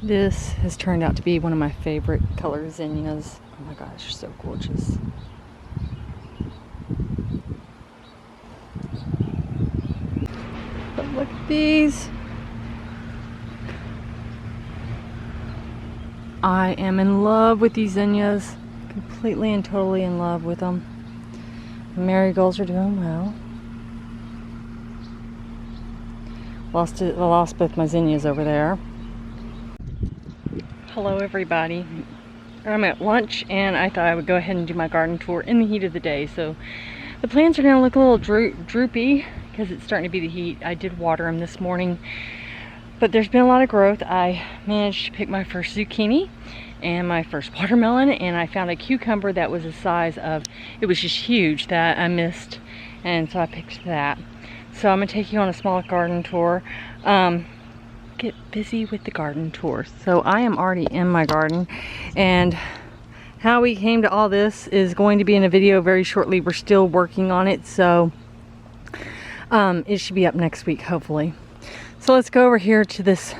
This has turned out to be one of my favorite color zinnias. Oh my gosh, so gorgeous. But look at these. I am in love with these zinnias. Completely and totally in love with them. The marigolds are doing well. I lost both my zinnias over there. Hello everybody. I'm at lunch and I thought I would go ahead and do my garden tour in the heat of the day. So the plants are going to look a little droopy because it's starting to be the heat. I did water them this morning, but there's been a lot of growth. I managed to pick my first zucchini and my first watermelon, and I found a cucumber that was the size of, it was just huge, that I missed, and so I picked that. So I'm going to take you on a small garden tour. Get busy with the garden tour. So I am already in my garden, and how we came to all this is going to be in a video very shortly. We're still working on it, so it should be up next week hopefully. So let's go over here to this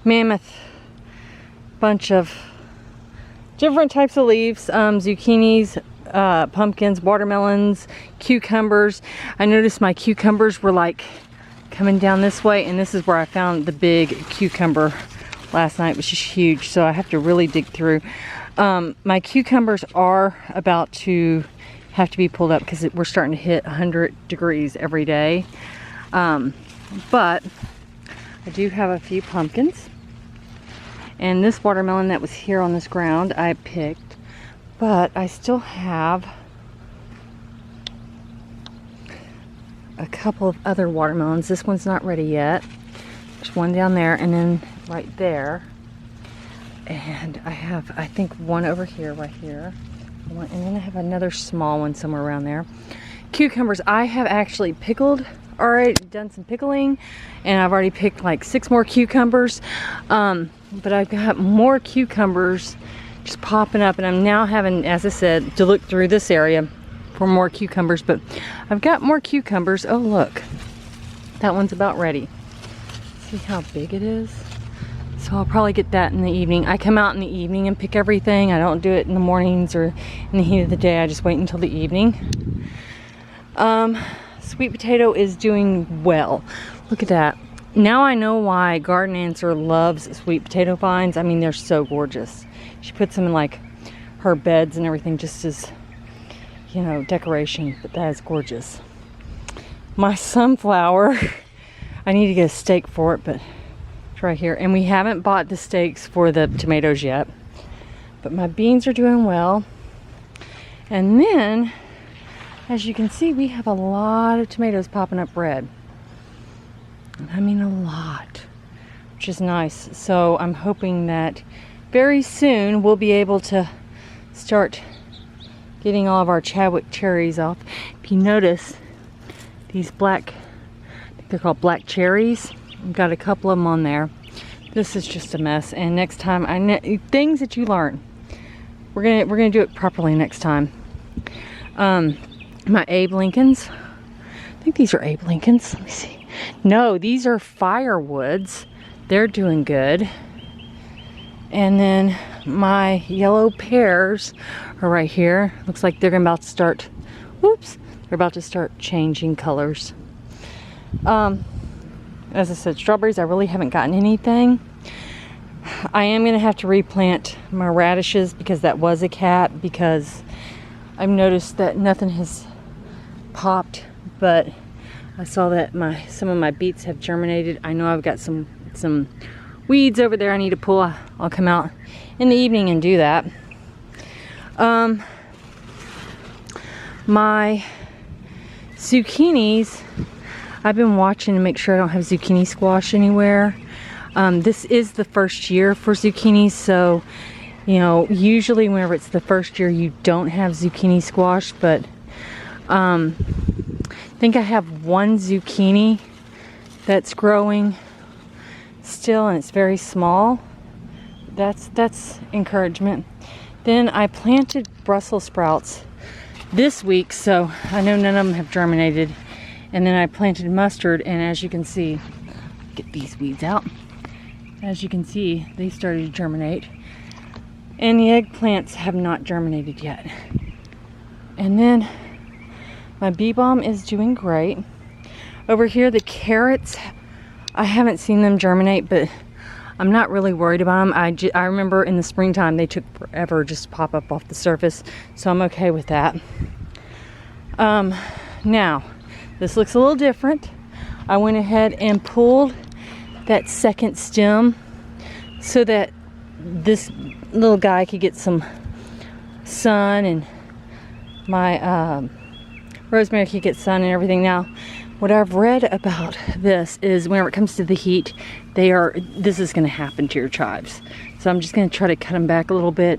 mammoth bunch of different types of leaves, zucchinis, pumpkins, watermelons, cucumbers. I noticed my cucumbers were like coming down this way, and this is where I found the big cucumber last night, which is huge, so I have to really dig through. My cucumbers are about to have to be pulled up because we're starting to hit 100 degrees every day. But I do have a few pumpkins, and this watermelon that was here on this ground I picked, but I still have a couple of other watermelons. This one's not ready yet. There's one down there and then right there, and I have, I think, one over here, right here, and then I have another small one somewhere around there. Cucumbers, I have actually pickled, already done some pickling, and I've already picked like 6 more cucumbers, but I've got more cucumbers just popping up, and I'm now having, as I said, to look through this area for more cucumbers, but I've got more cucumbers. Oh look, that one's about ready. See how big it is? So I'll probably get that in the evening. I come out in the evening and pick everything. I don't do it in the mornings or in the heat of the day. I just wait until the evening. Sweet potato is doing well. Look at that. Now I know why Garden Answer loves sweet potato vines. I mean, they're so gorgeous. She puts them in like her beds and everything, just as, you know, decoration, but that is gorgeous. My sunflower, I need to get a stake for it, but it's right here. And we haven't bought the stakes for the tomatoes yet, but my beans are doing well. And then, as you can see, we have a lot of tomatoes popping up red. I mean, a lot, which is nice. So I'm hoping that very soon we'll be able to start getting all of our Chadwick cherries off. If you notice, these black, I think they're called black cherries. I've got a couple of them on there. This is just a mess. And next time, things that you learn, we're gonna do it properly next time. My Abe Lincolns. I think these are Abe Lincolns. Let me see. No, these are firewoods. They're doing good. And then my yellow pears are right here. Looks like they're about to start, whoops, they're about to start changing colors. As I said, strawberries, I really haven't gotten anything. I am gonna have to replant my radishes because that was a cat, because I've noticed that nothing has popped, but I saw that some of my beets have germinated. I know I've got some weeds over there I need to pull. I'll come out in the evening and do that. My zucchinis, I've been watching to make sure I don't have zucchini squash anywhere. This is the first year for zucchinis, so you know, usually whenever it's the first year you don't have zucchini squash, but I think I have one zucchini that's growing still, and it's very small. That's encouragement. Then I planted Brussels sprouts this week, so I know none of them have germinated. And then I planted mustard, and as you can see, get these weeds out. As you can see, they started to germinate. And the eggplants have not germinated yet. And then my bee balm is doing great. Over here, the carrots, I haven't seen them germinate, but I'm not really worried about them. I remember in the springtime, they took forever just to pop up off the surface, so I'm okay with that. Now, this looks a little different. I went ahead and pulled that second stem so that this little guy could get some sun, and my rosemary could get sun and everything. Now, what I've read about this is whenever it comes to the heat, this is going to happen to your chives. So I'm just going to try to cut them back a little bit.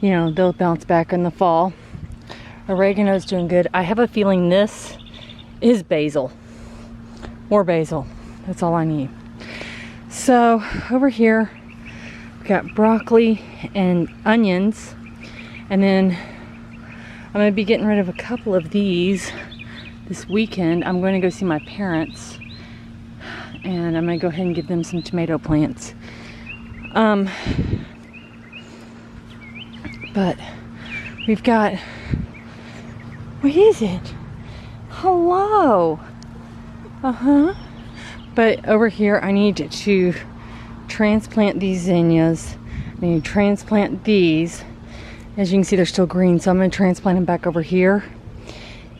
You know, they'll bounce back in the fall. Oregano's doing good. I have a feeling this is basil. More basil. That's all I need. So over here, we've got broccoli and onions. And then I'm going to be getting rid of a couple of these this weekend. I'm going to go see my parents. And I'm going to go ahead and give them some tomato plants. But we've got, what is it? Hello. But over here, I need to transplant these zinnias. I need to transplant these. As you can see, they're still green, so I'm going to transplant them back over here.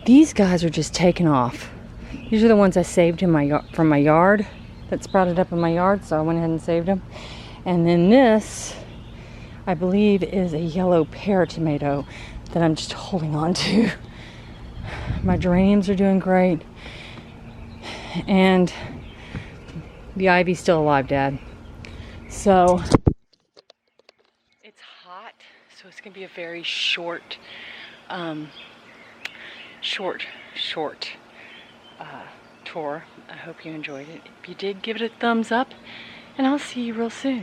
These guys are just taking off. These are the ones I saved in from my yard, that sprouted up in my yard, so I went ahead and saved them. And then this, I believe, is a yellow pear tomato that I'm just holding on to. My geraniums are doing great. And the ivy's still alive, Dad. So it's hot, so it's gonna be a very short tour. I hope you enjoyed it. If you did, give it a thumbs up, and I'll see you real soon.